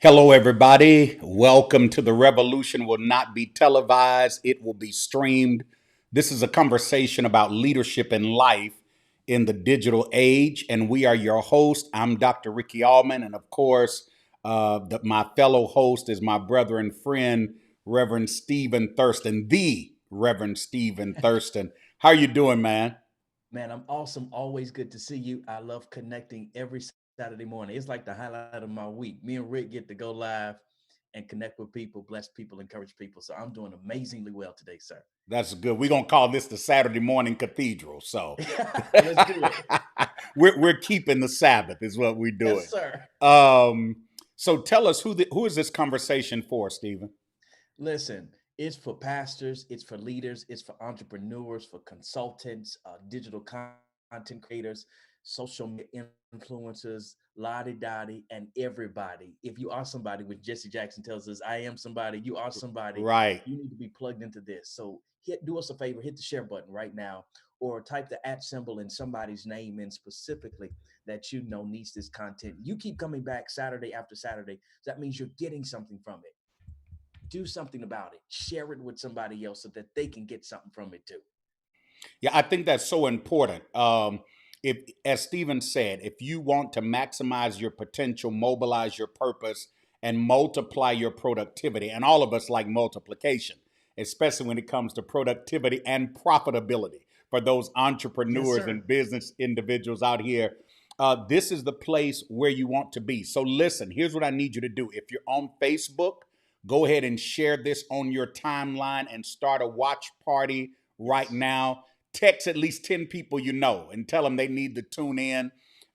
Hello, everybody. Welcome to The Revolution Will Not Be Televised. It will be streamed. This is a conversation about leadership in life in the digital age. And we are your host. I'm Dr. RickyAllmon. And of course, my fellow host is my brother and friend, Reverend Stephen Thurston, the Reverend Stephen Thurston. How are you doing, man? Man, I'm awesome. Always good to see you. I love connecting every Saturday morning. It's like the highlight of my week. Me and Rick get to go live and connect with people, bless people, encourage people. So I'm doing amazingly well today, sir. That's good. We're gonna call this the Saturday morning cathedral. So Let's do it. we're keeping the Sabbath is what we're Yes, doing. sir. Um, so tell us who is this conversation for, Stephen? Listen, it's for pastors, it's for leaders, it's for entrepreneurs, for consultants, digital content creators, social media influencers, lottie dottie, and everybody. If you are somebody, which Jesse Jackson tells us, I am somebody, you are somebody, Right. you need to be plugged into this. So do us a favor, hit the share button right now, or type the @ symbol in somebody's name in specifically that you know needs this content. You keep coming back Saturday after Saturday. That means you're getting something from it. Do something about it. Share it with somebody else so that they can get something from it too. Yeah, I think that's so important. If, as Stephen said, if you want to maximize your potential, mobilize your purpose, and multiply your productivity, and all of us like multiplication, especially when it comes to productivity and profitability for those Yes, entrepreneurs sir. and business individuals out here. This is the place where you want to be. So, listen, here's what I need you to do. If you're on Facebook, go ahead and share this on your timeline and start a watch party right Yes. now. Text at least 10 people you know and tell them they need to tune in.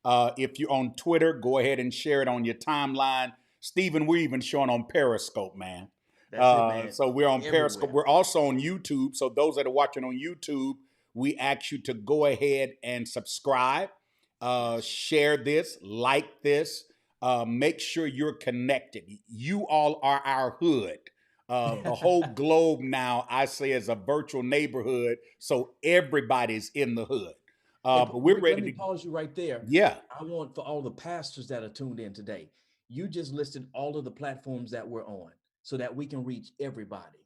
If you're on Twitter, go ahead and share it on your timeline. Stephen, we're even showing on Periscope, man. That's it, man. So we're on Periscope. Everywhere. We're also on YouTube. So those that are watching on YouTube, we ask you to go ahead and subscribe, Yes. share this, like this. Make sure you're connected. You all are our hood. The whole globe now, I say, is a virtual neighborhood, so everybody's in the hood. But we're Rick, let ready me to, pause you right there. yeah, I want for all the pastors that are tuned in today, you just listed all of the platforms that we're on so that we can reach everybody.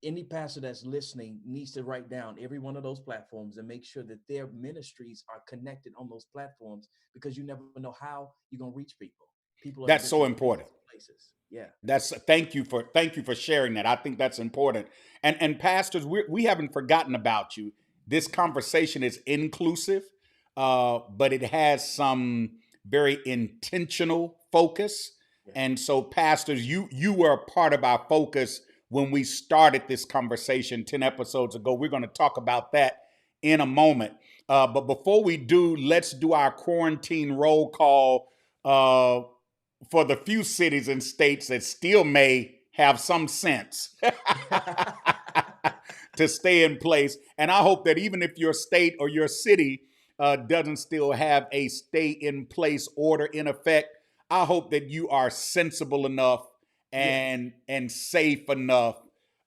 Any pastor that's listening needs to write down every one of those platforms and make sure that their ministries are connected on those platforms because you never know how you're going to reach people. People are in that's so different important. places. Yeah. That's thank you for sharing that. I think that's important. And pastors, we haven't forgotten about you. This conversation is inclusive, but it has some very intentional focus. Yeah. And so, pastors, you were a part of our focus when we started this conversation 10 episodes ago. We're going to talk about that in a moment. But before we do, let's do our quarantine roll call. For the few cities and states that still may have some sense to stay in place. And I hope that even if your state or your city doesn't still have a stay in place order in effect, I hope that you are sensible enough Yes. and safe enough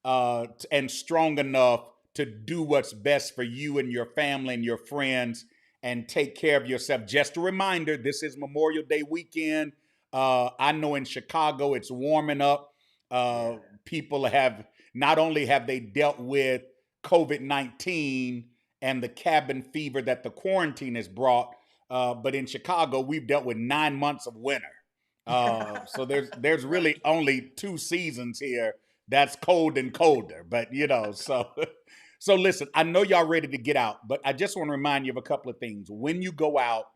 and strong enough to do what's best for you and your family and your friends and take care of yourself. Just a reminder, this is Memorial Day weekend. I know in Chicago it's warming up. Yeah. People have not only have they dealt with COVID-19 and the cabin fever that the quarantine has brought, but in Chicago we've dealt with 9 months of winter. So there's Right. really only two seasons here. That's cold and colder, but so so listen. I know y'all ready to get out, but I just want to remind you of a couple of things. When you go out,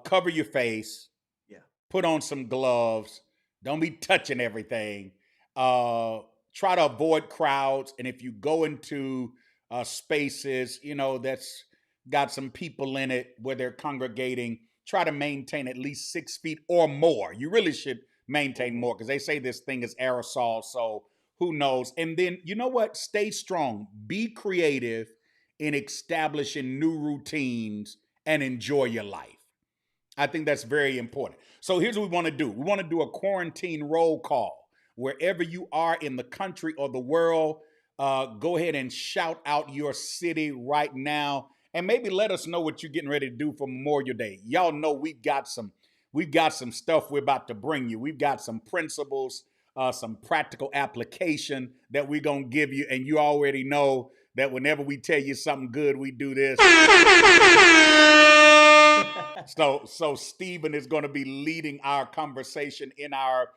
cover your face, Yeah. put on some gloves. Don't be touching everything. Uh, Try to avoid crowds. And if you go into spaces, that's got some people in it where they're congregating, try to maintain at least 6 feet or more. You really should Or maintain more. more because they say this thing is aerosol. So who knows? And then, you know what? Stay strong. Be creative in establishing new routines and enjoy your life. I think that's very important. So here's what we want to do. We want to do a quarantine roll call. Wherever you are in the country or the world, go ahead and shout out your city right now. And maybe let us know what you're getting ready to do for Memorial Day. Y'all know we've got some stuff we're about to bring you. We've got some principles, some practical application that we're going to give you. And you already know that whenever we tell you something good, we do this. So Stephen is going to be leading our conversation in our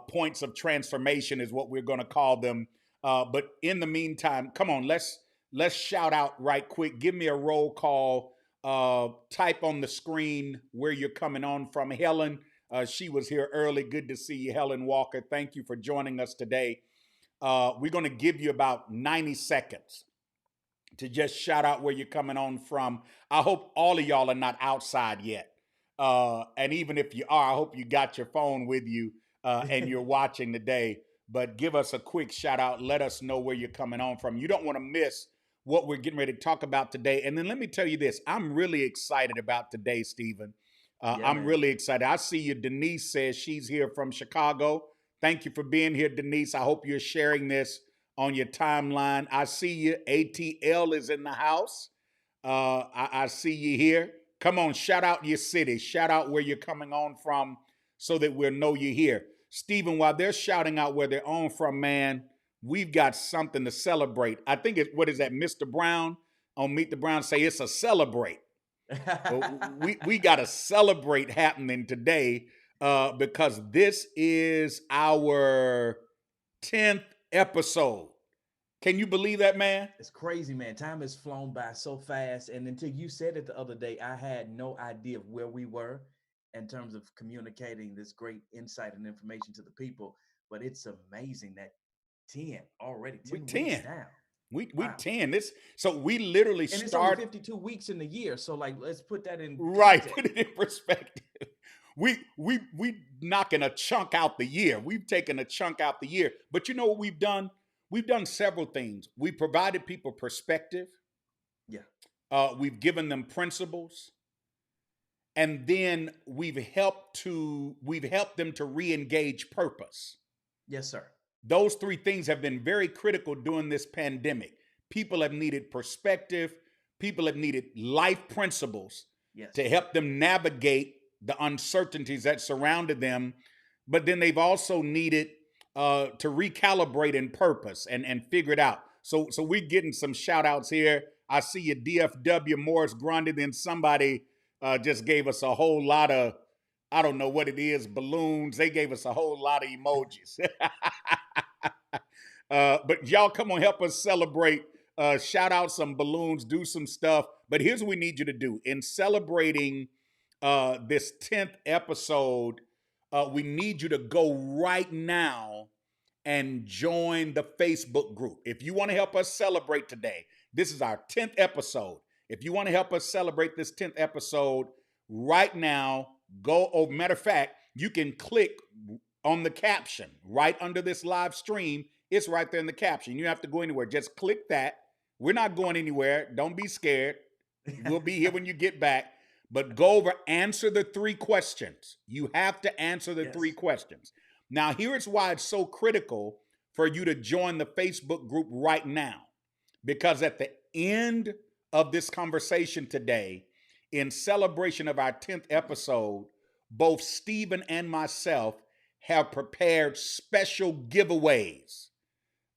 points of transformation is what we're going to call them. But in the meantime, come on, let's shout out right quick. Give me a roll call. Type on the screen where you're coming on from. Helen, she was here early. Good to see you, Helen Walker. Thank you for joining us today. We're going to give you about 90 seconds to just shout out where you're coming on from. I hope all of y'all are not outside yet. And even if you are, I hope you got your phone with you and you're watching today. But give us a quick shout out. Let us know where you're coming on from. You don't want to miss what we're getting ready to talk about today. And then let me tell you this. I'm really excited about today, Stephen. I'm really excited. I see you. Denise says she's here from Chicago. Thank you for being here, Denise. I hope you're sharing this on your timeline. I see you. ATL is in the house. I see you here. Come on, shout out your city. Shout out where you're coming on from so that we'll know you're here. Stephen, while they're shouting out where they're on from, man, we've got something to celebrate. I think it's, what is that, Mr. Brown on Meet the Brown say it's a celebrate. we got a celebrate happening today because this is our 10th episode. Can you believe that, man? It's crazy, man. Time has flown by so fast. And until you said it the other day, I had no idea of where we were in terms of communicating this great insight and information to the people. But it's amazing that 10 already, 10 weeks down. Week 10. This, so we literally and it's only 52 weeks in the year. So like, let's put that in context. Put it in perspective. We knocking a chunk out the year. We've taken a chunk out the year. But you know what we've done? We've done several things. We provided people perspective. Yeah. We've given them principles. And then we've helped them to re-engage purpose. Yes, sir. Those three things have been very critical during this pandemic. People have needed perspective. People have needed life principles to help them navigate the uncertainties that surrounded them. But then they've also needed to recalibrate in purpose and figure it out. So we're getting some shout outs here. I see you, DFW Morris Grundy. Then somebody just gave us a whole lot of, I don't know what it is, balloons. They gave us a whole lot of emojis. But y'all come on, help us celebrate. Shout out some balloons, do some stuff. But here's what we need you to do. In celebrating this 10th episode, we need you to go right now and join the Facebook group. If you want to help us celebrate today, this is our 10th episode. If you want to help us celebrate this 10th episode right now, matter of fact, you can click on the caption right under this live stream. It's right there in the caption. You don't have to go anywhere. Just click that. We're not going anywhere. Don't be scared. We'll be here when you get back. But go over, answer the 3 questions. You have to answer the 3 questions. Now, here's why it's so critical for you to join the Facebook group right now. Because at the end of this conversation today, in celebration of our 10th episode, both Stephen and myself have prepared special giveaways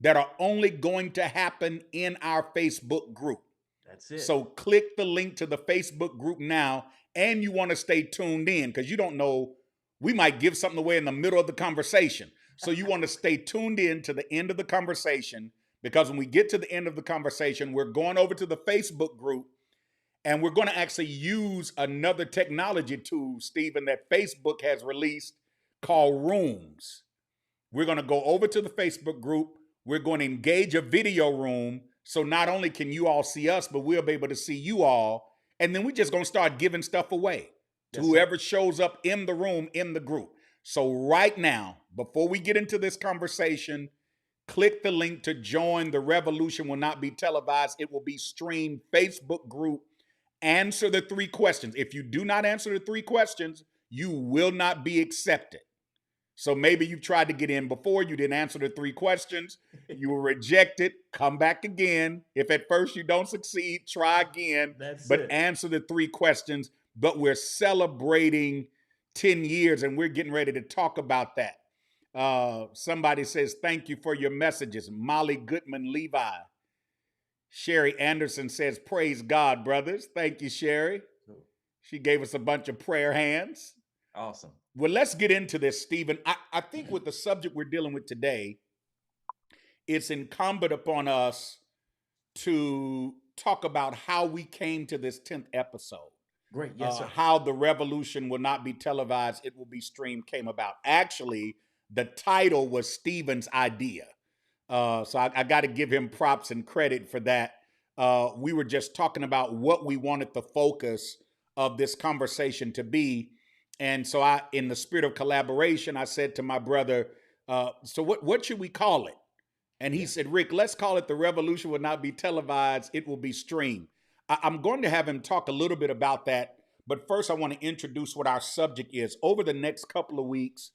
that are only going to happen in our Facebook group. That's it. So click the link to the Facebook group now, and you want to stay tuned in because you don't know, we might give something away in the middle of the conversation. So you want to stay tuned in to the end of the conversation, because when we get to the end of the conversation, we're going over to the Facebook group and we're going to actually use another technology tool, Stephen, that Facebook has released called Rooms. We're going to go over to the Facebook group. We're going to engage a video room. So not only can you all see us, but we'll be able to see you all. And then we're just going to start giving stuff away to whoever shows up in the room, in the group. So right now, before we get into this conversation, click the link to join. The revolution will not be televised. It will be streamed. Facebook group. Answer the 3 questions. If you do not answer the 3 questions, you will not be accepted. So maybe you tried to get in before, you didn't answer the 3 questions, you were rejected, come back again. If at first you don't succeed, try again, answer the 3 questions. But we're celebrating 10 years, and we're getting ready to talk about that. Somebody says, thank you for your messages. Molly Goodman Levi. Sherry Anderson says, praise God, brothers. Thank you, Sherry. Cool. She gave us a bunch of prayer hands. Awesome. Well, let's get into this, Stephen. I think with the subject we're dealing with today, it's incumbent upon us to talk about how we came to this 10th episode. Great. Yes, sir. How the revolution will not be televised, it will be streamed came about. Actually, the title was Stephen's idea. So I got to give him props and credit for that. We were just talking about what we wanted the focus of this conversation to be. And so in the spirit of collaboration, I said to my brother, so what should we call it? And he said, Rick, let's call it The Revolution Will Not Be Televised. It will be streamed. I'm going to have him talk a little bit about that. But first, I want to introduce what our subject is. Over the next couple of weeks,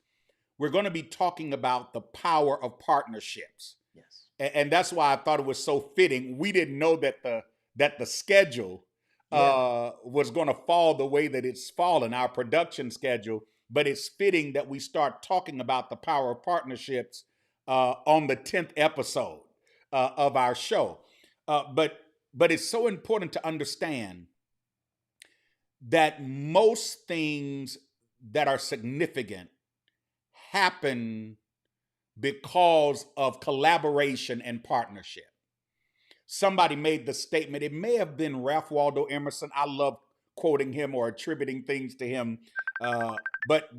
we're going to be talking about the power of partnerships. Yes. And that's why I thought it was so fitting. We didn't know that the schedule was going to fall the way that it's fallen, our production schedule. But it's fitting that we start talking about the power of partnerships on the 10th episode of our show. But it's so important to understand that most things that are significant happen because of collaboration and partnership. Somebody made the statement, it may have been Ralph Waldo Emerson. I love quoting him or attributing things to him. But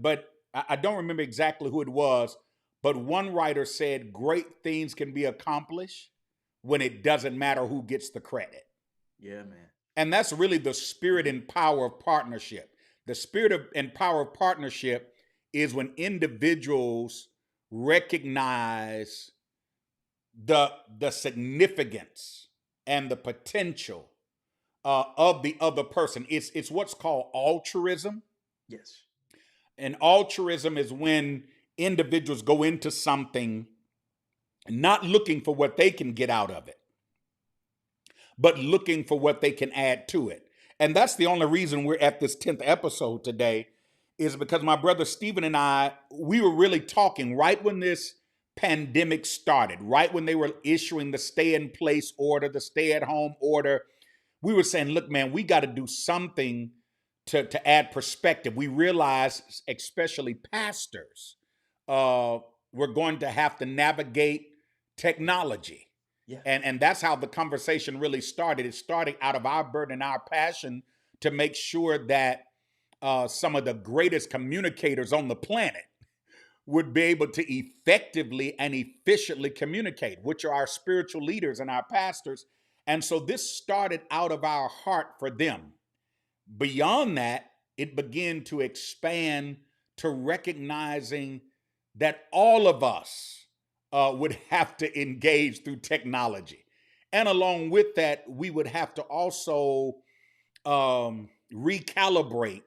I don't remember exactly who it was. But one writer said, great things can be accomplished when it doesn't matter who gets the credit. Yeah, man. And that's really the spirit and power of partnership. The spirit and power of partnership is when individuals recognize the significance and the potential of the other person. It's what's called altruism. Yes. And altruism is when individuals go into something not looking for what they can get out of it, but looking for what they can add to it. And that's the only reason we're at this 10th episode today, is because my brother Stephen and I, we were really talking right when this pandemic started, right when they were issuing the stay-in-place order, the stay-at-home order. We were saying, look, man, we got to do something to add perspective. We realized, especially pastors, we're going to have to navigate technology. Yeah. And that's how the conversation really started. It started out of our burden and our passion to make sure that some of the greatest communicators on the planet would be able to effectively and efficiently communicate, which are our spiritual leaders and our pastors. And so this started out of our heart for them. Beyond that, it began to expand to recognizing that all of us would have to engage through technology. And along with that, we would have to also recalibrate,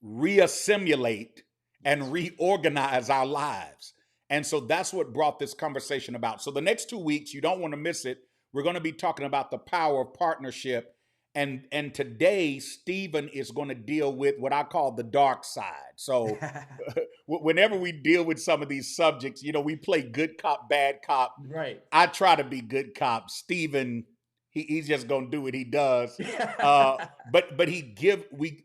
reassimilate, and reorganize our lives. And so that's what brought this conversation about. So the next 2 weeks, you don't want to miss it. We're going to be talking about the power of partnership. And today, Stephen is going to deal with what I call the dark side. So whenever we deal with some of these subjects, you know, we play good cop, bad cop. Right. I try to be good cop. Stephen, he's just going to do what he does. But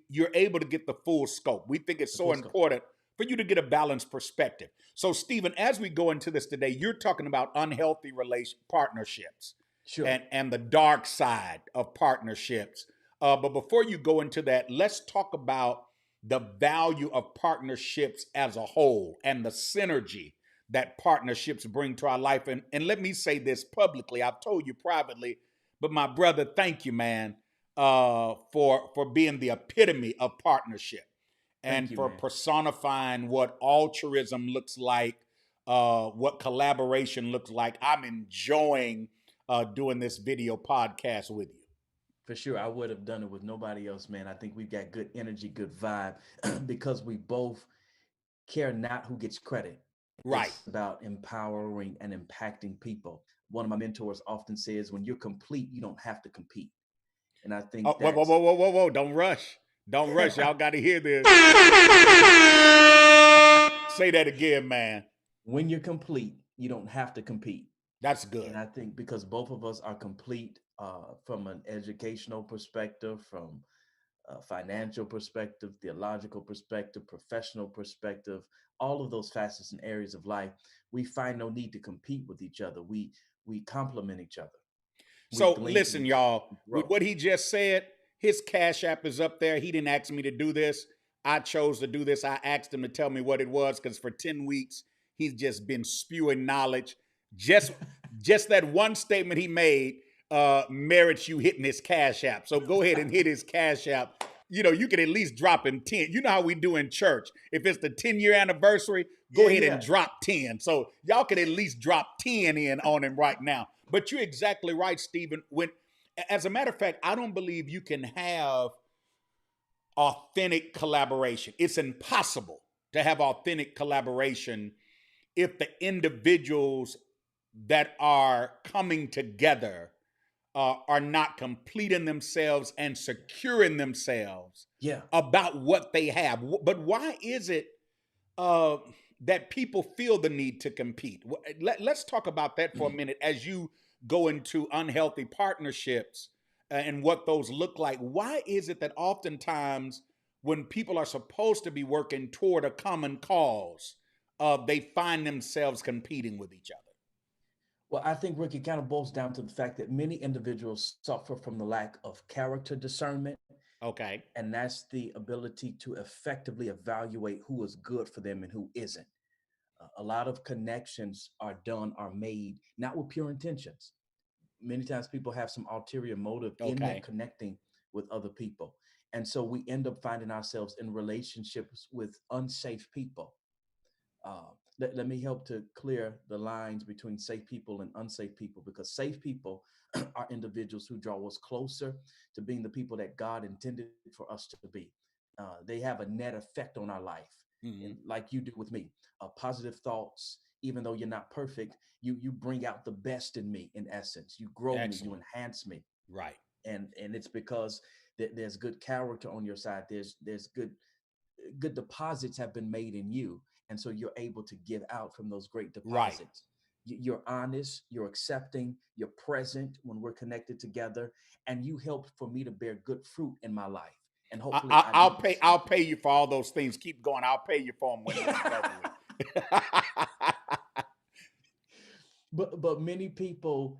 you're able to get the full scope. We think it's so important for you to get a balanced perspective. So, Stephen, as we go into this today, you're talking about unhealthy partnerships. Sure. And the dark side of partnerships. But before you go into that, let's talk about the value of partnerships as a whole and the synergy that partnerships bring to our life. And let me say this publicly. I've told you privately, but my brother, thank you, man, for being the epitome of partnership and for personifying what altruism looks like, what collaboration looks like. I'm enjoying doing this video podcast with you. For sure. I would have done it with nobody else, man. I think we've got good energy, good vibe, because we both care not who gets credit. Right. It's about empowering and impacting people. One of my mentors often says, when you're complete, you don't have to compete. And I think whoa. Don't rush. Don't rush. Y'all got to hear this. Say that again, man. When you're complete, you don't have to compete. That's good. And I think because both of us are complete from an educational perspective, from a financial perspective, theological perspective, professional perspective, all of those facets and areas of life, we find no need to compete with each other. We complement each other. We So glean from listen, each other. y'all, We with grow. what he just said, his Cash App is up there. He didn't ask me to do this. I chose to do this. I asked him to tell me what it was because for 10 weeks, he's just been spewing knowledge. Just just that one statement he made merits you hitting his Cash App. So go ahead and hit his Cash App. You know, you can at least drop him 10. You know how we do in church. If it's the 10-year anniversary, go Yeah, ahead and yeah. drop 10. So y'all can at least drop 10 in on him right now. But you're exactly right, Stephen. As a matter of fact, I don't believe you can have authentic collaboration. It's impossible to have authentic collaboration if the individuals that are coming together are not completing themselves and securing themselves Yeah. about what they have. But why is it uh, that people feel the need to compete? Let's talk about that for a minute as you go into unhealthy partnerships and what those look like. Why is it that oftentimes when people are supposed to be working toward a common cause, they find themselves competing with each other? Well, I think, Rick, it kind of boils down to the fact that many individuals suffer from the lack of character discernment, Okay. and that's the ability to effectively evaluate who is good for them and who isn't. A lot of connections are made not with pure intentions. Many times people have some ulterior motive in their Okay. connecting with other people. And so we end up finding ourselves in relationships with unsafe people. Let me help to clear the lines between safe people and unsafe people, because safe people are individuals who draw us closer to being the people that God intended for us to be. They have a net effect on our life, Mm-hmm. like you do with me. Positive thoughts, even though you're not perfect, you bring out the best in me. In essence, you grow me, you Excellent. enhance me, Right. and it's because there's good character on your side. There's good deposits have been made in you, and so you're able to give out from those great Right. deposits. You're honest, you're accepting, you're present when we're connected together, and you help for me to bear good fruit in my life, and hopefully I do I'll the pay. same I'll for pay you. you for all those things. Keep going. I'll pay you for them when this is over with. But many people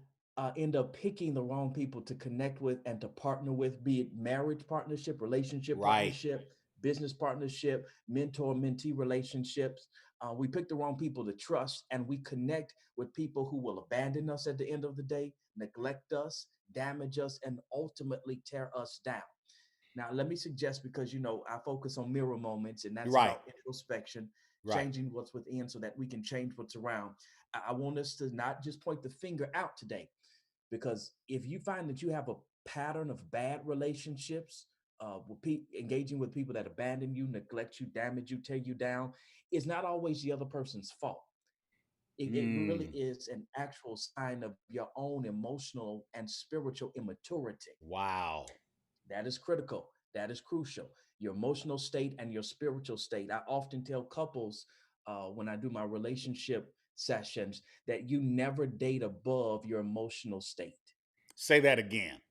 end up picking the wrong people to connect with and to partner with, be it marriage partnership, relationship Right. partnership, business partnership, mentor mentee relationships. We pick the wrong people to trust, and we connect with people who will abandon us at the end of the day, neglect us, damage us, and ultimately tear us down. Now, let me suggest, because I focus on mirror moments, and that's Right. about introspection, Right. changing what's within so that we can change what's around. I want us to not just point the finger out today, because if you find that you have a pattern of bad relationships, engaging with people that abandon you, neglect you, damage you, tear you down, it's not always the other person's fault. It really Mm. is an actual sign of your own emotional and spiritual immaturity. Wow. That is critical. That is crucial. Your emotional state and your spiritual state. I often tell couples when I do my relationship sessions that you never date above your emotional state. Say that again.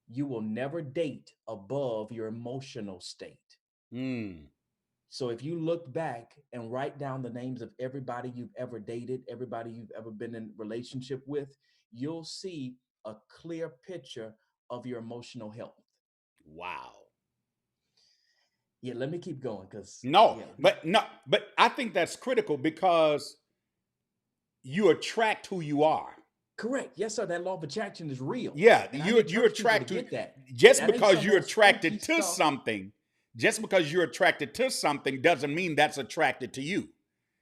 You will never date above your emotional state. Mm. So if you look back and write down the names of everybody you've ever dated, everybody you've ever been in relationship with, you'll see a clear picture of your emotional health. Wow. Yeah, let me keep going because No, yeah, but I think that's critical because you attract who you are. correct. Yes, sir. That law of attraction is real. Yeah, And I need you church people to attract to get that. just That ain't because some you're old spooky attracted to stuff. something, just because you're attracted to something doesn't mean that's attracted to you.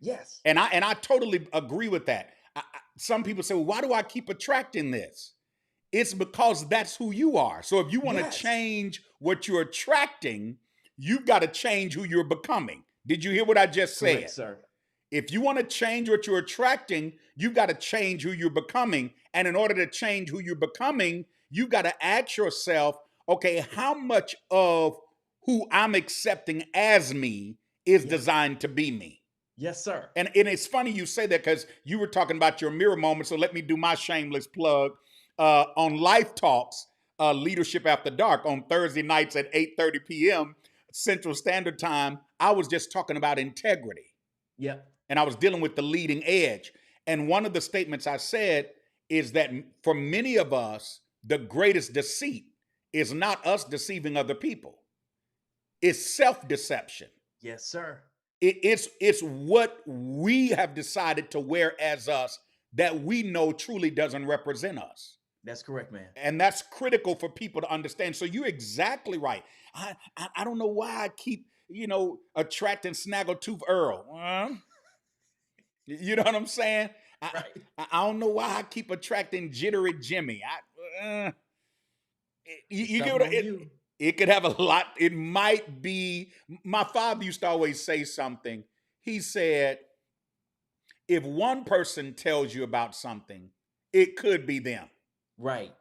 Yes. And I totally agree with that. Some people say, well, why do I keep attracting this? It's because that's who you are. So if you want to Yes. change what you're attracting, you've got to change who you're becoming. Did you hear what I just Correct, said? sir. If you want to change what you're attracting, you've got to change who you're becoming. And in order to change who you're becoming, you've got to ask yourself, okay, how much of who I'm accepting as me is Yeah. designed to be me. Yes, sir. And it's funny you say that because you were talking about your mirror moment. So let me do my shameless plug. On Life Talks, Leadership After Dark on Thursday nights at 8:30 p.m. Central Standard Time, I was just talking about integrity. Yep. And I was dealing with the leading edge. And one of the statements I said is that for many of us, the greatest deceit is not us deceiving other people. It's self-deception. Yes, sir. It's what we have decided to wear as us that we know truly doesn't represent us. That's correct, man. And that's critical for people to understand. So you're exactly right. I don't know why I keep, attracting Snaggletooth Earl. You know what I'm saying? Right. I don't know why I keep attracting Jittery Jimmy. You get what it could have a lot. It might be. My father used to always say something. He said, if one person tells you about something, it could be them. Right.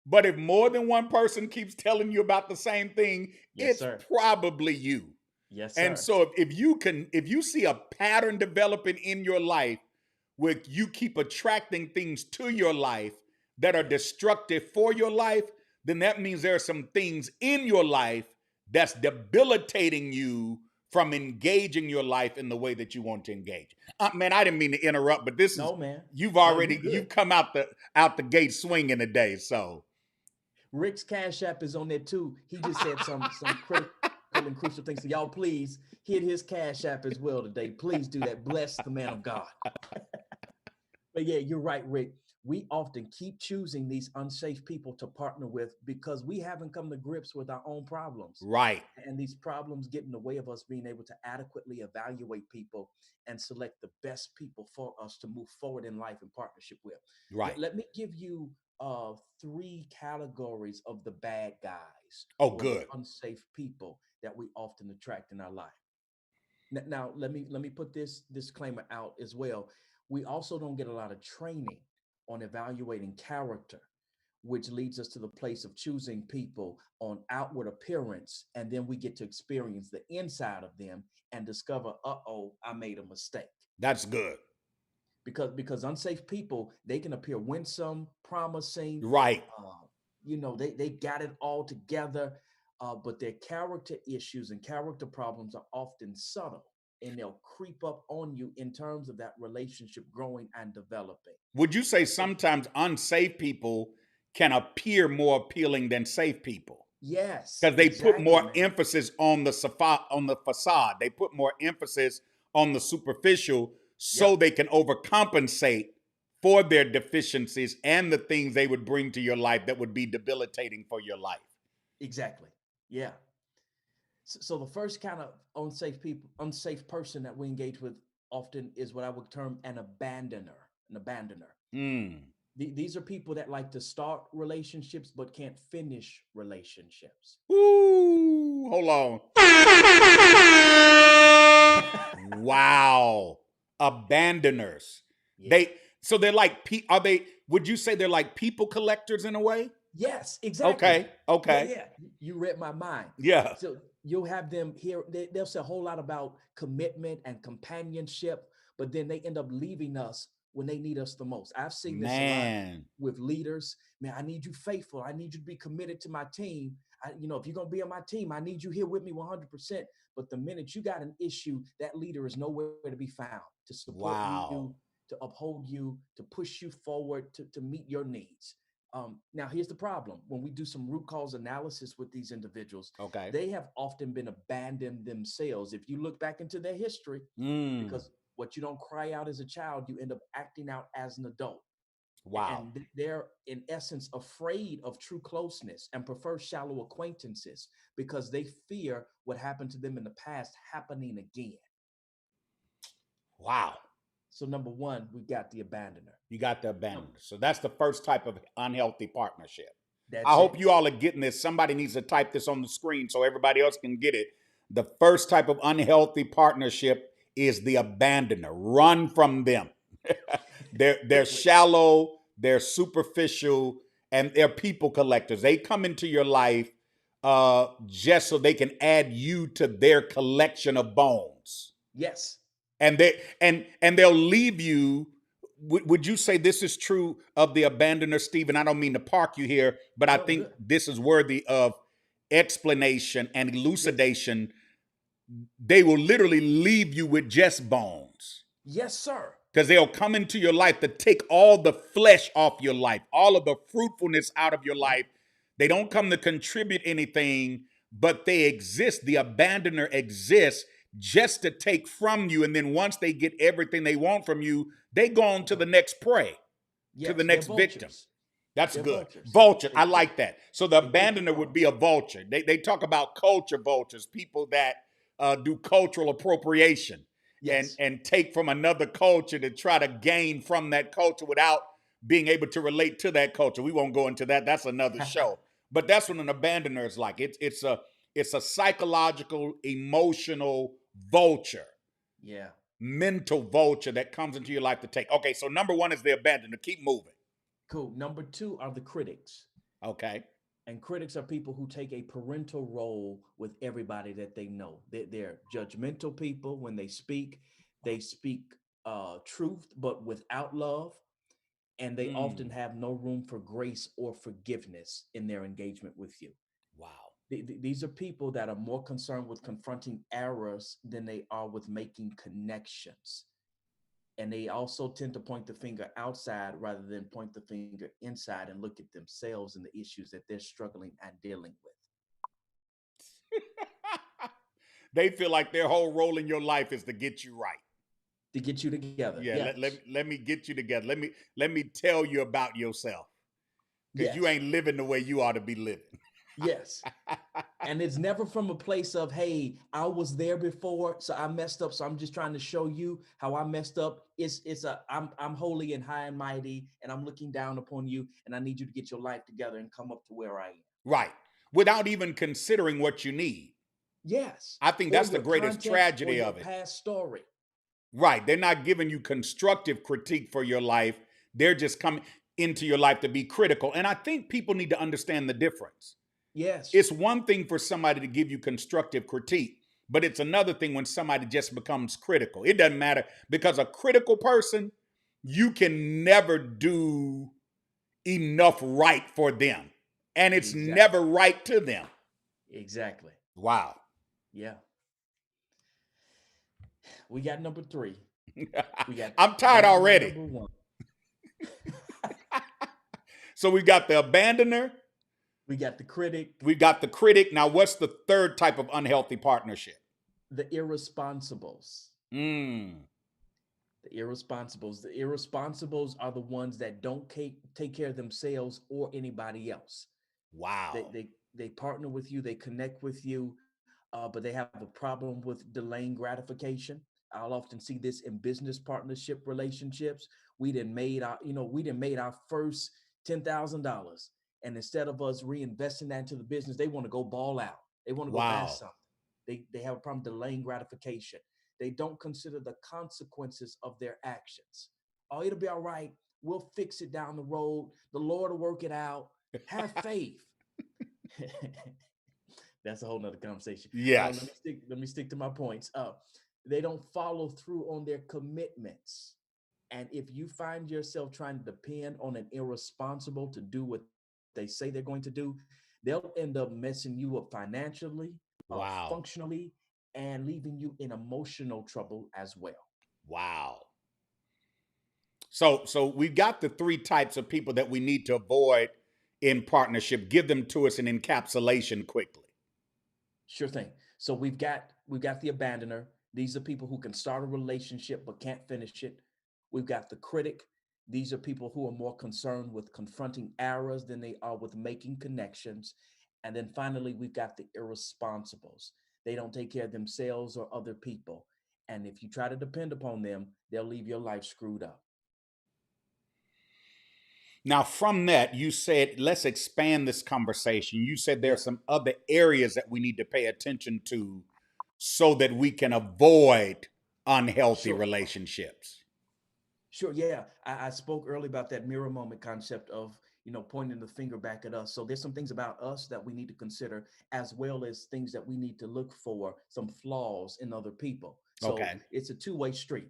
But if more than one person keeps telling you about the same thing, Yes, it's sir. probably you. Yes, sir. And so if you see a pattern developing in your life where you keep attracting things to your life that are destructive for your life, then that means there are some things in your life that's debilitating you from engaging your life in the way that you want to engage. Man, I didn't mean to interrupt, but this is man. you've come out the gate swinging today. So Rick's Cash App is on there too. He just said some critical and crucial things. So y'all please hit his Cash App as well today. Please do that. Bless the man of God. But yeah, you're right, Rick. We often keep choosing these unsafe people to partner with because we haven't come to grips with our own problems. right. And these problems get in the way of us being able to adequately evaluate people and select the best people for us to move forward in life in partnership with. Right. Let me give you 3 categories of the bad guys Oh, or good. the unsafe people that we often attract in our life. Now, let me put this disclaimer out as well. We also don't get a lot of training on evaluating character, which leads us to the place of choosing people on outward appearance, and then we get to experience the inside of them and discover, I made a mistake. That's good. Because unsafe people, they can appear winsome, promising, Right. They got it all together, but their character issues and character problems are often subtle, and they'll creep up on you in terms of that relationship growing and developing. Would you say sometimes unsafe people can appear more appealing than safe people? Yes, Because they put more man. emphasis on the facade. They put more emphasis on the superficial so they can overcompensate for their deficiencies and the things they would bring to your life that would be debilitating for your life. Exactly. Yeah. So the first kind of unsafe person that we engage with often is what I would term an abandoner. These are people that like to start relationships but can't finish relationships. Ooh, hold on. Wow. Abandoners. Yeah. They're like, would you say they're like people collectors in a way? Yes, exactly. Okay. Yeah. You read my mind. Yeah. So you'll have them here. They'll say a whole lot about commitment and companionship, but then they end up leaving us when they need us the most. I've seen this a lot with leaders. Man, I need you faithful. I need you to be committed to my team. If you're going to be on my team, I need you here with me 100%. But the minute you got an issue, that leader is nowhere to be found to support you, to uphold you, to push you forward, to meet your needs. Now, here's the problem. When we do some root cause analysis with these individuals, they have often been abandoned themselves. If you look back into their history, because what you don't cry out as a child, you end up acting out as an adult. Wow. And they're, in essence, afraid of true closeness and prefer shallow acquaintances because they fear what happened to them in the past happening again. Wow. So number one, we got the abandoner. You got the abandoner. So that's the first type of unhealthy partnership. That's I hope you all are getting this. Somebody needs to type this on the screen so everybody else can get it. The first type of unhealthy partnership is the abandoner. Run from them. They're shallow, they're superficial, and they're people collectors. They come into your life just so they can add you to their collection of bones. Yes. And they'll leave you. Would you say this is true of the abandoner, Stephen? I don't mean to park you here, but I No, think good. this is worthy of explanation and Yes. elucidation. They will literally leave you with just bones. Yes, sir. Because they'll come into your life to take all the flesh off your life, all of the fruitfulness out of your Yeah. life. They don't come to contribute anything, but they exist. The abandoner exists just to take from you. And then once they get everything they want from you, they go on to the next prey, to the Yes, they're next victim. vultures. That's They're good. vultures. Vulture. They I pick, like that. So the they pick your abandoner would be crumbs. a vulture. They talk about culture vultures, people that do cultural appropriation Yes. and take from another culture to try to gain from that culture without being able to relate to that culture. We won't go into that. That's another show. But that's what an abandoner is like. It's a psychological, emotional vulture, Yeah. mental vulture that comes into your life to take. Okay, so number one is the abandoner. Keep moving. Cool. Number two are the critics. Okay. And critics are people who take a parental role with everybody that they know. They're judgmental people. When they speak truth, but without love. And they often Mm, have no room for grace or forgiveness in their engagement with you. wow. These are people that are more concerned with confronting errors than they are with making connections. And they also tend to point the finger outside rather than point the finger inside and look at themselves and the issues that they're struggling and dealing with. They feel like their whole role in your life is to get you right. To get you together. Yeah, Yes. let me get you together. Let me tell you about yourself. Because you Yes. ain't living the way you ought to be living. Yes. And it's never from a place of, hey, I was there before, so I messed up, so I'm just trying to show you how I messed up. I'm holy and high and mighty, and I'm looking down upon you, and I need you to get your life together and come up to where I am. Right. Without even considering what you need. Yes. I think Or that's the your greatest context or tragedy your of it. past story. Right. They're not giving you constructive critique for your life. They're just coming into your life to be critical. And I think people need to understand the difference. Yes. It's one thing for somebody to give you constructive critique, but it's another thing when somebody just becomes critical. It doesn't matter because a critical person, you can never do enough right for them. And it's Exactly. never right to them. Exactly. Wow. Yeah. We got number three. We got I'm tired abandoner already. number one. So we got the abandoner, We got the critic, we got the critic. Now, what's the third type of unhealthy partnership? the irresponsibles. Mm, The irresponsibles. The irresponsibles are the ones that don't take care of themselves or anybody else. They wow. they they partner with you, they connect with you, but they have a problem with delaying gratification. I'll often see this in business partnership relationships. We didn't made our first $10,000, and instead of us reinvesting that into the business, they want to go ball out. They want to go buy Wow. something. They have a problem delaying gratification. They don't consider the consequences of their actions. Oh, it'll be all right. We'll fix it down the road. The Lord will work it out. Have faith. That's a whole nother conversation. Yes. Let me stick to my points. They don't follow through on their commitments. And if you find yourself trying to depend on an irresponsible to do what they say they're going to do, they'll end up messing you up financially, Wow. functionally, and leaving you in emotional trouble as well. Wow. So we got the three types of people that we need to avoid in partnership. Give them to us in encapsulation quickly. Sure thing. So we've got the abandoner. These are people who can start a relationship but can't finish it. We've got the critic. These are people who are more concerned with confronting errors than they are with making connections. And then finally, we've got the irresponsibles. They don't take care of themselves or other people. And if you try to depend upon them, they'll leave your life screwed up. Now, from that, you said, let's expand this conversation. You said there are Yeah, some other areas that we need to pay attention to so that we can avoid unhealthy sure. relationships. Sure. Yeah. I spoke earlier about that mirror moment concept of, pointing the finger back at us. So there's some things about us that we need to consider, as well as things that we need to look for, some flaws in other people. So Okay. it's a two-way street.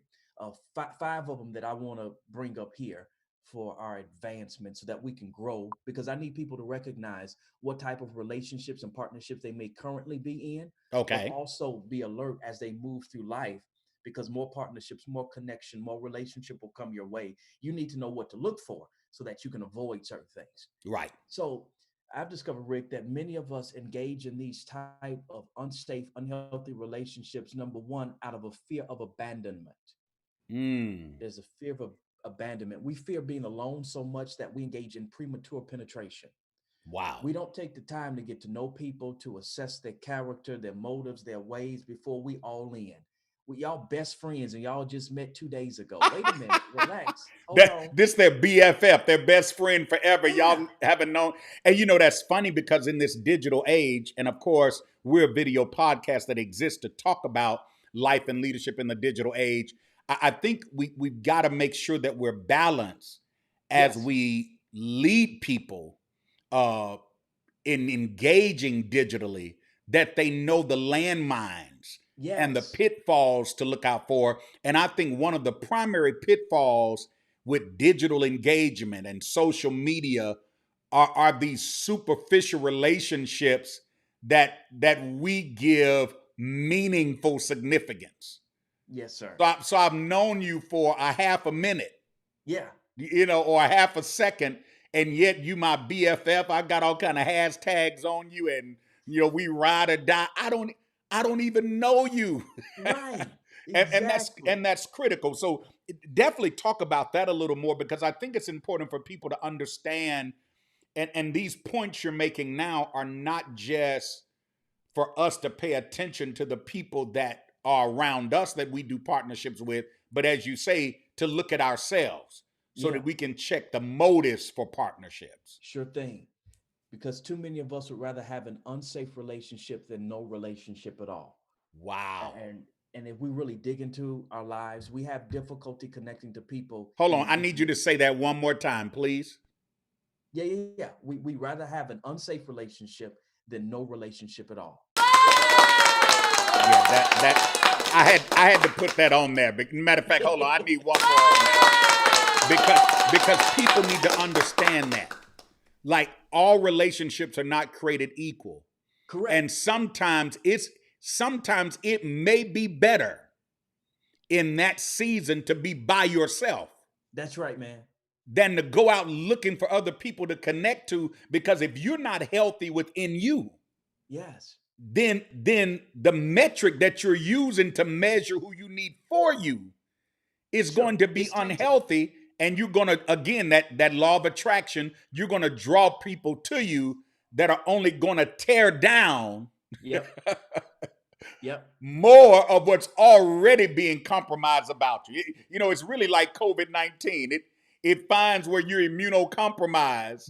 Five of them that I want to bring up here for our advancement so that we can grow, because I need people to recognize what type of relationships and partnerships they may currently be in, but Okay. also be alert as they move through life, because more partnerships, more connection, more relationship will come your way. You need to know what to look for so that you can avoid certain things. Right. So I've discovered, Rick, that many of us engage in these type of unsafe, unhealthy relationships, number one, out of a fear of abandonment. Mm. There's a fear of abandonment. We fear being alone so much that we engage in premature penetration. Wow. We don't take the time to get to know people, to assess their character, their motives, their ways before we all in. We y'all best friends and y'all just met 2 days ago. Wait a minute, relax, hold That on. this their BFF, their best friend forever. Yeah. Y'all haven't known. And that's funny because in this digital age, and of course, we're a video podcast that exists to talk about life and leadership in the digital age. I think we've got to make sure that we're balanced as Yes. we lead people uh, in engaging digitally, that they know the landmines and the Yes. pitfalls to look out for. And I think one of the primary pitfalls with digital engagement and social media are these superficial relationships that we give meaningful significance. Yes, sir. So I've known you for a half a minute, Yeah. or a half a second, and yet you my BFF. I got all kind of hashtags on you, and we ride or die. I don't even know you, Right. and that's Exactly. and that's critical. So definitely talk about that a little more, because I think it's important for people to understand. And these points you're making now are not just for us to pay attention to the people that are around us that we do partnerships with, but as you say, to look at ourselves so Yeah. that we can check the motives for partnerships. Sure thing. Because too many of us would rather have an unsafe relationship than no relationship at all. Wow. And and if we really dig into our lives, we have difficulty connecting to people Hold in on. an I need you intimate. to say that one more time, please. Yeah. We rather have an unsafe relationship than no relationship at all. Yeah, that I had to put that on there. Matter of fact, hold on. I need one more on that. Because people need to understand that. Like, all relationships are not created equal. And Correct. sometimes it may be better in that season to be by yourself That's right, man. than to go out looking for other people to connect to, because if you're not healthy within you, Yes. then the metric that you're using to measure who you need for you is Sure. going to be It's tainted. unhealthy. And you're going to, again, that law of attraction, you're going to draw people to you that are only going to tear down Yep. Yep. more of what's already being compromised about you. It's really like COVID-19. It finds where you're immunocompromised.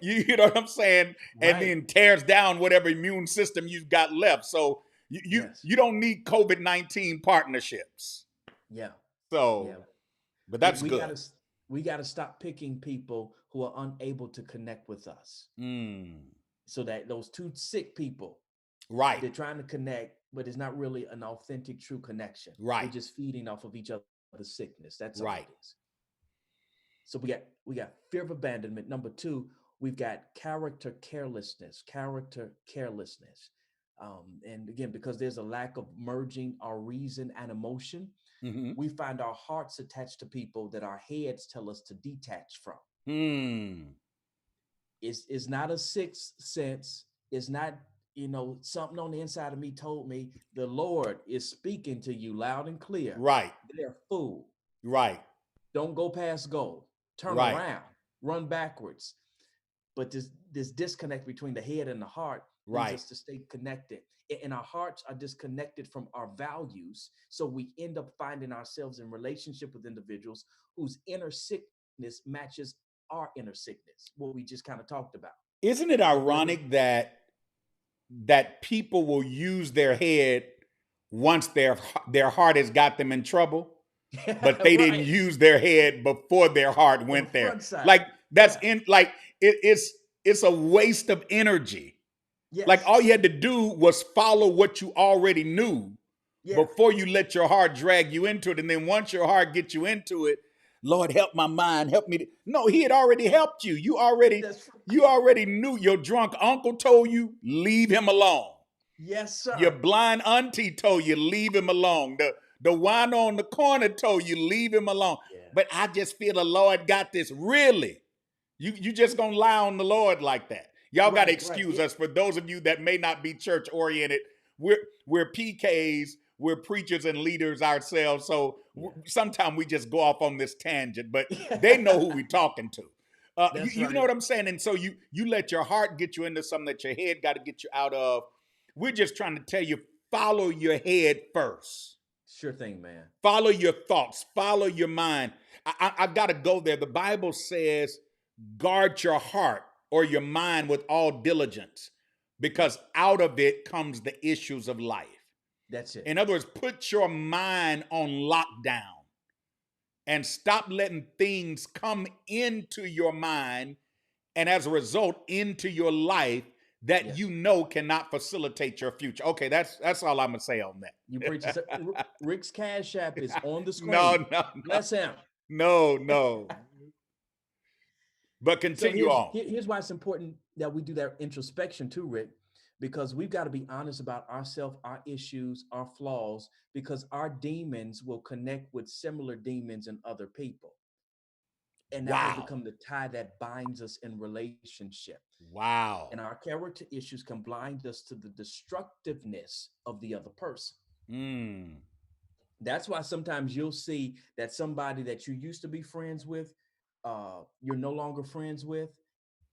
You know what I'm saying? And Right. then tears down whatever immune system you've got left. So you you, Yes. you don't need COVID-19 partnerships. Yeah. Yeah. So, but We that's we good. gotta we gotta stop picking people who are unable to connect with us. Mm, So that those two sick people, right, they're trying to connect, but it's not really an authentic, true connection. They're right, just feeding off of each other's sickness. That's all it right. is. So we got fear of abandonment. Number two, we've got character carelessness. Character carelessness. And again, because there's a lack of merging our reason and emotion, Mm-hmm. we find our hearts attached to people that our heads tell us to detach from. Mm, It's not a sixth sense. It's not, something on the inside of me told me the Lord is speaking to you loud and clear. right, They're fool. right, Don't go past goal. Turn right, around. Run backwards. But this disconnect between the head and the heart leads right. us to stay connected. And our hearts are disconnected from our values. So we end up finding ourselves in relationship with individuals whose inner sickness matches our inner sickness, what we just kind of talked about. Isn't it But where we ironic that people will use their head once their heart has got them in trouble? but they didn't Right. use their head before their heart On the went there. front side. Like that's Yeah. it's a waste of energy. Like Yes. all you had to do was follow what you already knew Yeah. before you let your heart drag you into it. And then once your heart gets you into it, Lord, help my mind, help me. No, he had already helped you. That's You right. already knew. Your drunk uncle told you, leave him alone. Yes, Your sir. blind auntie told you, leave him alone. The wine on the corner told you, leave him alone. Yeah. But I just feel the Lord got this. Really? You just gonna lie on the Lord like that? Y'all gotta Right. Right. excuse Yeah. us for those of you that may not be church oriented. We're PKs, we're preachers and leaders ourselves. So Yeah. sometimes we just go off on this tangent, but they know who we're talking to. That's You know right. what I'm saying? And so you let your heart get you into something that your head got to get you out of. We're just trying to tell you, follow your head first. Sure thing, man. Follow your thoughts. Follow your mind. I've got to go there. The Bible says, guard your heart or your mind with all diligence, Yeah. because out of it comes the issues of life. That's it. In other words, put your mind on lockdown and stop letting things come into your mind and as a result into your life that Yes. you know cannot facilitate your future. Okay, that's all I'm gonna say on You that. preach it. Rick's Cash App is on the No, screen. no, no, Bless him. no. But So continue on. here's why it's important that we do that introspection too, Rick, because we've got to be honest about ourselves, our issues, our flaws, because our demons will connect with similar demons in other people. And that will Wow. become the tie that binds us in relationship. Wow. And our character issues can blind us to the destructiveness of the other person. Mm. That's why sometimes you'll see that somebody that you used to be friends with, you're no longer friends with,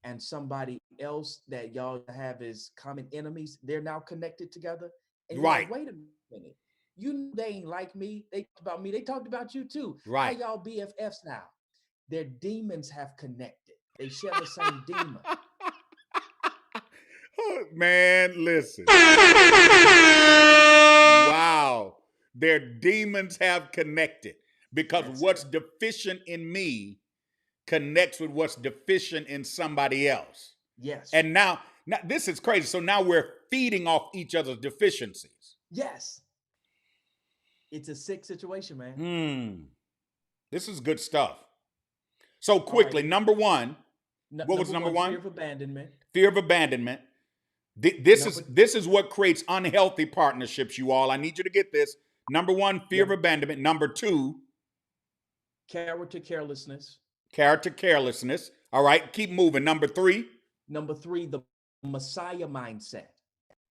and somebody else that y'all have as common enemies, they're now connected together. And you're Right. like, wait a minute, you know they ain't like me. They talked about me. They talked about you too. How Right. y'all BFFs now? Their demons have connected. They share the same demon. Oh, man, listen. Wow. Their demons have connected because That's what's it. deficient in me connects with what's deficient in somebody else. Yes. And now this is crazy. So now we're feeding off each other's deficiencies. Yes. It's a sick situation, man. This is good stuff. So All right. quickly, number one, what was Number number one, one? fear of abandonment. Fear of abandonment. This is Number this is what creates unhealthy partnerships, you all. I need you to get this. Number one, fear of yep, abandonment. Number two, character carelessness. character carelessness. All right, keep moving. Number three. Number three, the Messiah mindset.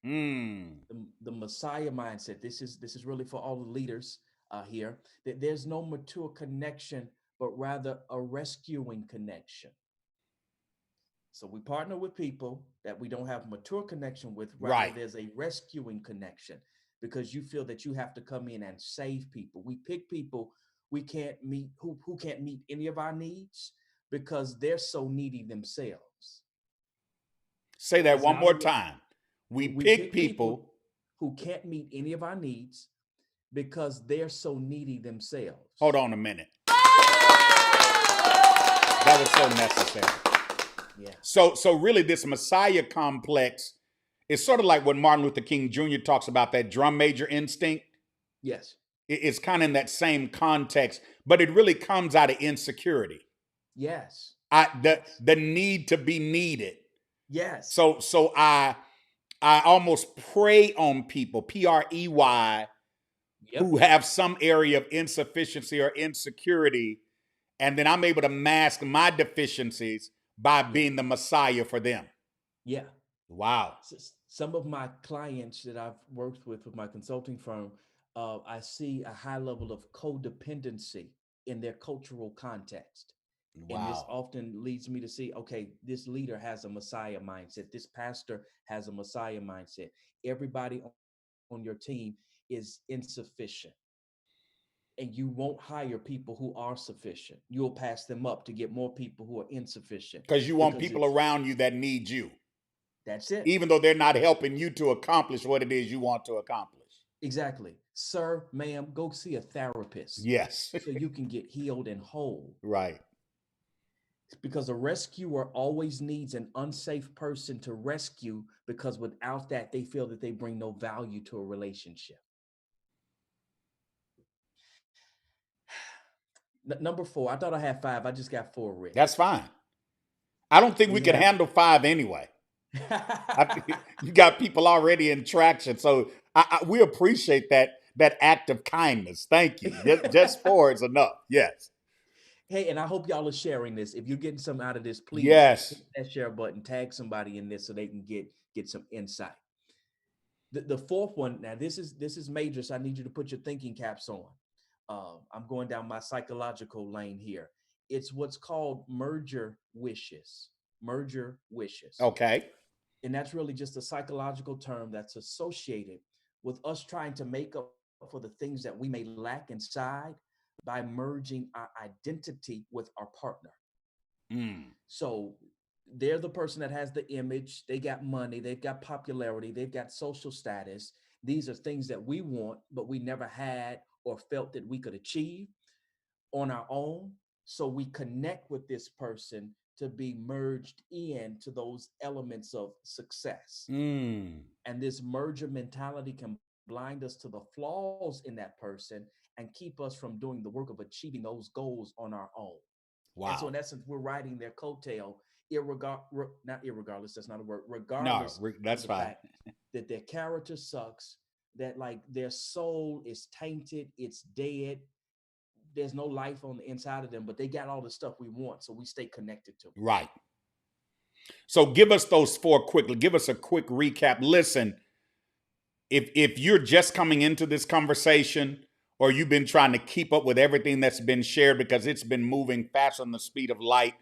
Mm, The Messiah mindset. This is really for all the leaders here. That there's no mature connection, but rather a rescuing connection. So we partner with people that we don't have mature connection with. Rather, right. there's a rescuing connection because you feel that you have to come in and save people. We pick people we can't meet who can't meet any of our needs because they're so needy themselves. Say that Because one now more time. We we pick pick people people. who can't meet any of our needs because they're so needy Hold themselves. on a minute. That was so necessary. Yeah. So really, this Messiah complex is sort of like what Martin Luther King Jr. talks about, that drum major instinct. Yes. It's kind of in that same context, but it really comes out of insecurity. Yes. I the Yes. the need to be needed. Yes. So I almost prey on people, PREY, Yep. who have some area of insufficiency or insecurity, and then I'm able to mask my deficiencies by Yeah. being the Messiah for them. Yeah. Wow. Some of my clients that I've worked with my consulting firm, I see a high level of codependency in their cultural context. And this Wow. often leads me to see, okay, this leader has a Messiah mindset. This pastor has a Messiah mindset. Everybody on your team is insufficient. And you won't hire people who are sufficient. You'll pass them up to get more people who are insufficient Because you want because people it's around you that need you, that's it. even though they're not helping you to accomplish what it is you want to accomplish. Exactly. Sir, ma'am, go see a therapist Yes. so you can get healed and whole. Right. Because a rescuer always needs an unsafe person to rescue, because without that, they feel that they bring no value to a relationship. Number four, I thought I had five. I just got four, Rick. That's fine. I don't think we We could have. handle 5 anyway. You got people already in traction. So we appreciate that act of kindness. Thank you. Just 4 is enough. Yes. Hey, and I hope y'all are sharing this. If you're getting something out of this, please hit Yes. that share button, tag somebody in this so they can get some insight. The fourth one, now this is major, so I need you to put your thinking caps on. I'm going down my psychological lane here. It's what's called merger wishes. Merger wishes. Okay. And that's really just a psychological term that's associated with us trying to make up for the things that we may lack inside by merging our identity with our partner. Mm. So they're the person that has the image, they got money, they've got popularity, they've got social status. These are things that we want, but we never had or felt that we could achieve on our own. So we connect with this person to be merged into those elements of success. Mm. And this merger mentality can blind us to the flaws in that person and keep us from doing the work of achieving those goals on our own. And so Wow. in essence, we're riding their coattail, not irregardless, that's not a word, No, regardless of that's the fine. fact that their character sucks, that like their soul is tainted, it's dead, there's no life on the inside of them, but they got all the stuff we want, so we stay connected to them. Right. So give us those 4 quickly. Give us a quick recap. Listen, if you're just coming into this conversation, or you've been trying to keep up with everything that's been shared because it's been moving faster than the speed of light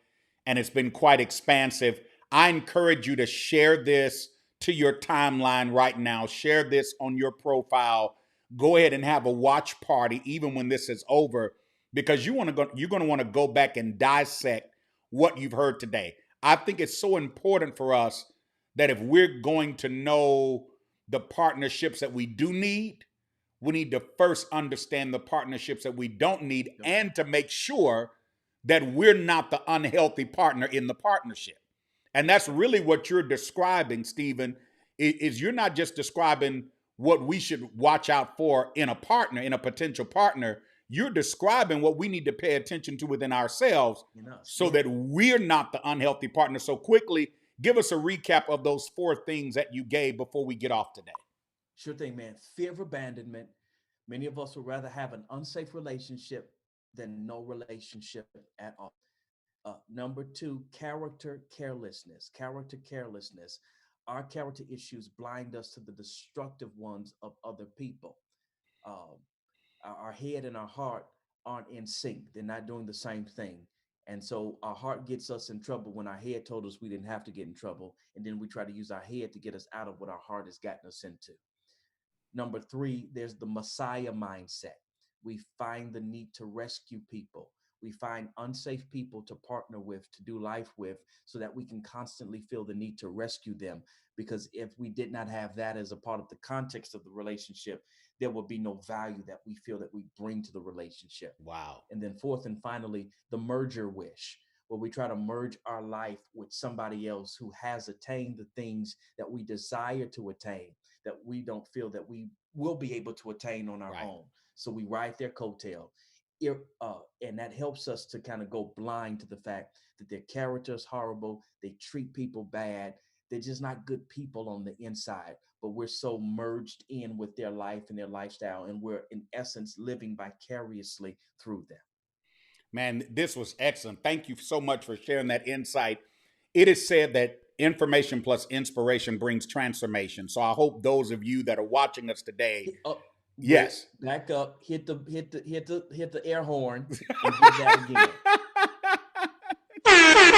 and it's been quite expansive, I encourage you to share this to your timeline right now. Share this on your profile. Go ahead and have a watch party even when this is over, because you're going to want to go back and dissect what you've heard today. I think it's so important for us that if we're going to know the partnerships that we do need, we need to first understand the partnerships that we don't need, and to make sure that we're not the unhealthy partner in the partnership. And that's really what you're describing, Stephen, is you're not just describing what we should watch out for in a partner, in a potential partner. You're describing what we need to pay attention to within ourselves so that we're not the unhealthy partner. So quickly, give us a recap of those 4 things that you gave before we get off today. Sure thing, man. Fear of abandonment. Many of us would rather have an unsafe relationship than no relationship at all. Number two, character carelessness. Character carelessness. Our character issues blind us to the destructive ones of other people. Um, our head and our heart aren't in sync. They're not doing the same thing. And so our heart gets us in trouble when our head told us we didn't have to get in trouble. And then we try to use our head to get us out of what our heart has gotten us into. Number three, there's the Messiah mindset. We find the need to rescue people. We find unsafe people to partner with, to do life with, so that we can constantly feel the need to rescue them. Because if we did not have that as a part of the context of the relationship, there would be no value that we feel that we bring to the relationship. Wow. And then fourth and finally, the merger wish, where we try to merge our life with somebody else who has attained the things that we desire to attain, that we don't feel that we will be able to attain on our own. So we ride their coattail. And that helps us to kind of go blind to the fact that their character is horrible. They treat people bad. They're just not good people on the inside, but we're so merged in with their life and their lifestyle, and we're in essence living vicariously through them. Man, this was excellent. Thank you so much for sharing that insight. It is said that information plus inspiration brings transformation. So I hope those of you that are watching us today, Rick, yes, back up, hit the air horn and give that again. Thank you,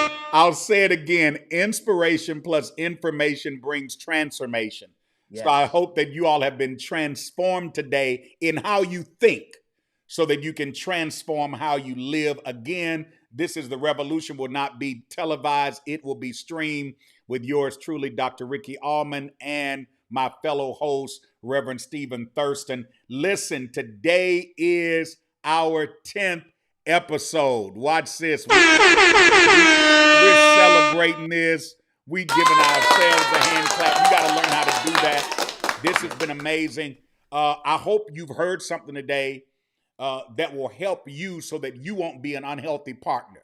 sir. I'll say it again. Inspiration plus information brings transformation. So I Yes. hope that you all have been transformed today in how you think, so that you can transform how you live. Again, this is the revolution will not be televised. It will be streamed with yours truly, Dr. Ricky Allmon, and my fellow host, Reverend StephenThurston. Listen, today is our 10th episode. Watch this. We're celebrating this. We giving ourselves a hand clap. You got to learn how to do that. This has been amazing. I hope you've heard something today that will help you so that you won't be an unhealthy partner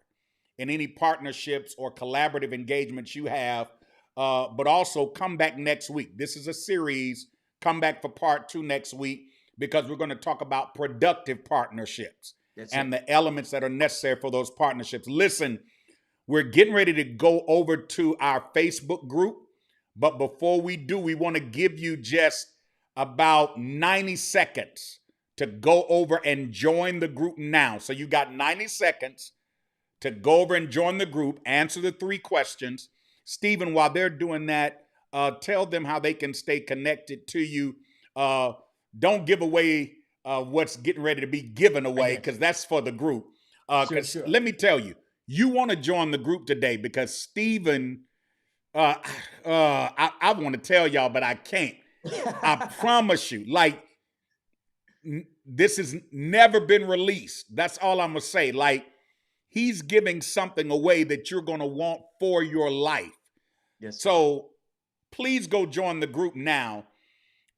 in any partnerships or collaborative engagements you have. But also come back next week. This is a series. Come back for part 2 next week because we're going to talk about productive partnerships and the elements that are necessary for those partnerships. Listen, we're getting ready to go over to our Facebook group. But before we do, we want to give you just about 90 seconds to go over and join the group now. So you got 90 seconds to go over and join the group, answer the 3 questions. Stephen, while they're doing that, tell them how they can stay connected to you. Don't give away what's getting ready to be given away because that's for the group. Sure. Let me tell you, you want to join the group today because Stephen, I want to tell y'all, but I can't. I promise you, like, this has never been released. That's all I'm going to say. Like, he's giving something away that you're going to want for your life. Yes. So please go join the group now.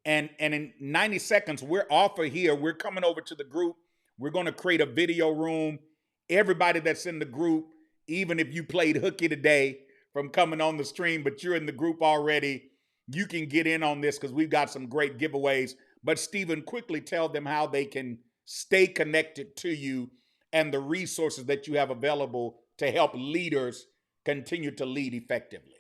And in 90 seconds, we're off of here. We're coming over to the group. We're going to create a video room. Everybody that's in the group, even if you played hooky today from coming on the stream, but you're in the group already, you can get in on this because we've got some great giveaways. But Stephen, quickly tell them how they can stay connected to you and the resources that you have available to help leaders continue to lead effectively.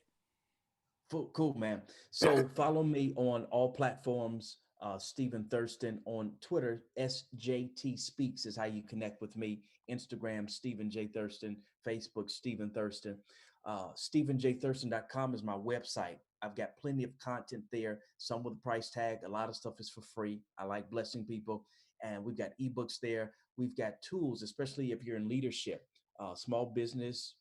Cool, man. So follow me on all platforms. Stephen Thurston on Twitter. SJT Speaks is how you connect with me. Instagram, Stephen J. Thurston. Facebook, Stephen Thurston. StephenThurston.com is my website. I've got plenty of content there, some with a price tag. A lot of stuff is for free. I like blessing people. And we've got ebooks there. We've got tools, especially if you're in leadership, small business,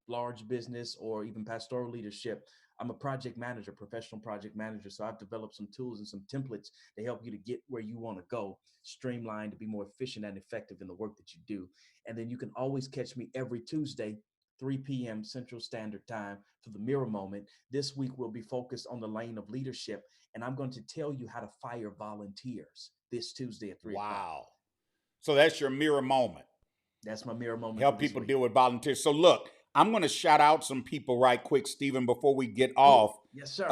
large business, or even pastoral leadership. I'm a project manager, professional project manager. So I've developed some tools and some templates to help you to get where you want to go, streamlined to be more efficient and effective in the work that you do. And then you can always catch me every Tuesday, 3 p.m. Central Standard Time for the Mirror Moment. This week, we'll be focused on the lane of leadership. And I'm going to tell you how to fire volunteers this Tuesday at 3 o'clock. Wow. So that's your mirror moment. That's my mirror moment. Help people deal with volunteers. So look, I'm going to shout out some people right quick, Stephen, before we get off. Yes, sir.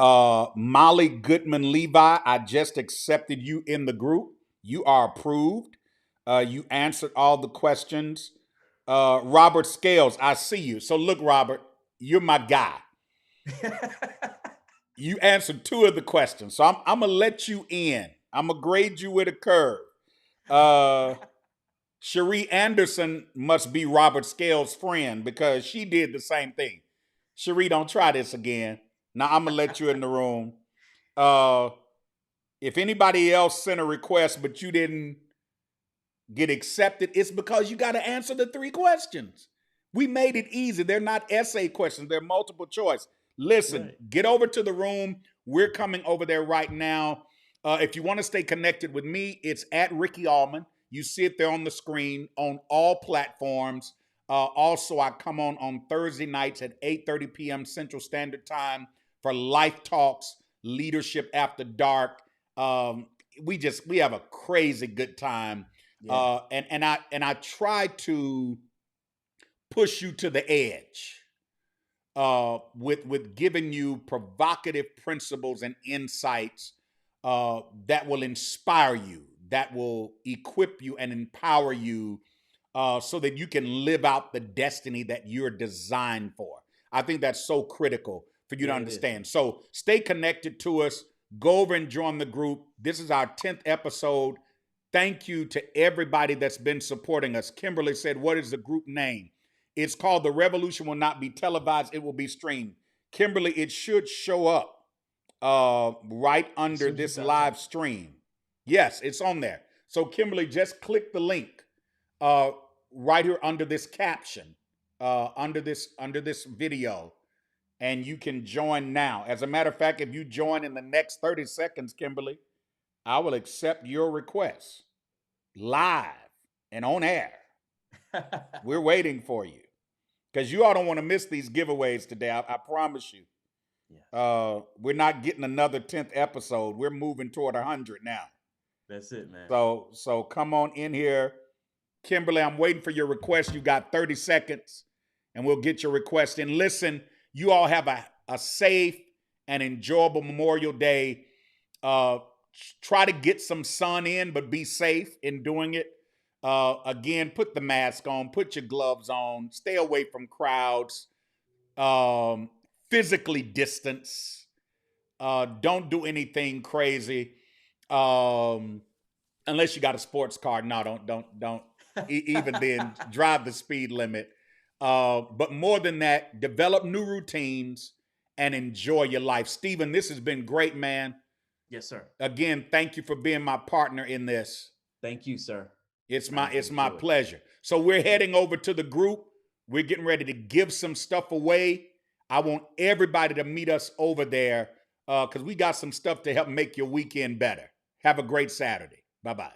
Molly Goodman Levi, I just accepted you in the group. You are approved. You answered all the questions. Robert Scales, I see you. So look, Robert, you're my guy. You answered 2 of the questions. So I'm going to let you in. I'm going to grade you with a curve. Cherie Anderson must be Robert Scales' friend because she did the same thing. Cherie, don't try this again. Now I'm going to let you in the room. If anybody else sent a request but you didn't get accepted, it's because you got to answer the 3 questions. We made it easy. They're not essay questions. They're multiple choice. Listen, Get over to the room. We're coming over there right now. If you want to stay connected with me, it's at RickyAllmon. You see it there on the screen on all platforms. Also, I come on Thursday nights at 8:30 p.m. Central Standard Time for Life Talks, Leadership After Dark. We have a crazy good time. Yeah. And I try to push you to the edge with giving you provocative principles and insights that will inspire you, that will equip you and empower you so that you can live out the destiny that you're designed for. I think that's so critical for you to understand. So stay connected to us. Go over and join the group. This is our 10th episode. Thank you to everybody that's been supporting us. Kimberly said, what is the group name? It's called The Revolution Will Not Be Televised. It will be streamed. Kimberly, it should show up right under this live stream. Yes, it's on there. So Kimberly, just click the link right here under this caption, under this video, and you can join now. As a matter of fact, if you join in the next 30 seconds, Kimberly, I will accept your request live and on air. We're waiting for you because you all don't want to miss these giveaways today. I promise you. Yeah. We're not getting another 10th episode. We're moving toward 100 now. That's it, man. So come on in here. Kimberly, I'm waiting for your request. You got 30 seconds and we'll get your request in. Listen, you all have a safe and enjoyable Memorial Day. Try to get some sun in, but be safe in doing it. Again, put the mask on, put your gloves on, stay away from crowds, physically distance. Don't do anything crazy. Unless you got a sports car. No, don't. Even then, drive the speed limit. But more than that, develop new routines and enjoy your life. Stephen, this has been great, man. Yes, sir. Again, thank you for being my partner in this. Thank you, sir. It's my pleasure. So we're heading over to the group. We're getting ready to give some stuff away. I want everybody to meet us over there because we got some stuff to help make your weekend better. Have a great Saturday. Bye-bye.